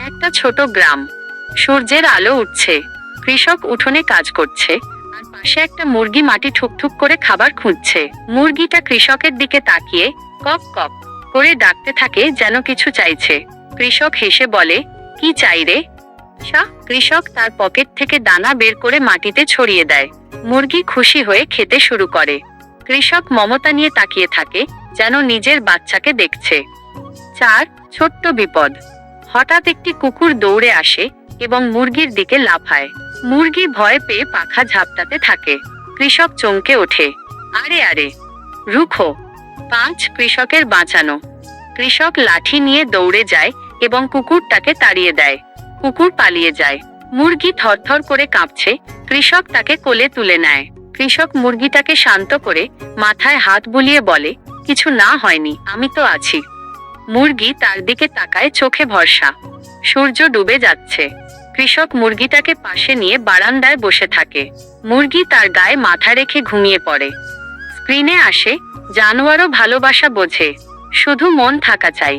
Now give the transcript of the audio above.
একটা ছোট গ্রাম। সূর্যের আলো উঠছে। কৃষক উঠোনে কাজ করছে, আর পাশে একটা মুরগি মাটি ঠুকঠুক করে খাবার খুঁজছে। মুরগিটা কৃষকের দিকে তাকিয়ে কক কক করে ডাকতে থাকে, যেন কিছু চাইছে। কৃষক হেসে বলে, কি চাই রে? কৃষক তার পকেট থেকে দানা বের করে মাটিতে ছড়িয়ে দেয়। মুরগি খুশি হয়ে খেতে শুরু করে। কৃষক মমতা নিয়ে তাকিয়ে থাকে, যেন নিজের বাচ্চাকে দেখছে। 4. ছোট্ট বিপদ। হঠাৎ একটি কুকুর দৌড়ে আসে এবং মুরগির দিকে লাফায়। মুরগি ভয় পেয়ে পাখা ঝাপটাতে থাকে। কৃষক চমকে ওঠে, আরে আরে, রুখো। 5. কৃষকের বাঁচানো। কৃষক লাঠি নিয়ে দৌড়ে যায় এবং কুকুরটাকে তাড়িয়ে দেয়। কুকুর পালিয়ে যায়। মুরগি থরথর করে কাঁপছে। কৃষক তাকে কোলে তুলে নেয়। কৃষক মুরগিটাকে শান্ত করে মাথায় হাত বুলিয়ে বলে, কিছু না হয়নি, আমি তো আছি। মুরগি তার দিকে তাকায়, চোখে ভরসা। সূর্য ডুবে যাচ্ছে। কৃষক মুরগিটাকে পাশে নিয়ে বারান্দায় বসে থাকে। মুরগি তার গায়ে মাথা রেখে ঘুমিয়ে পড়ে। স্ক্রিনে আসে, জানোয়ারও ভালোবাসা বোঝে, শুধু মন থাকা চাই।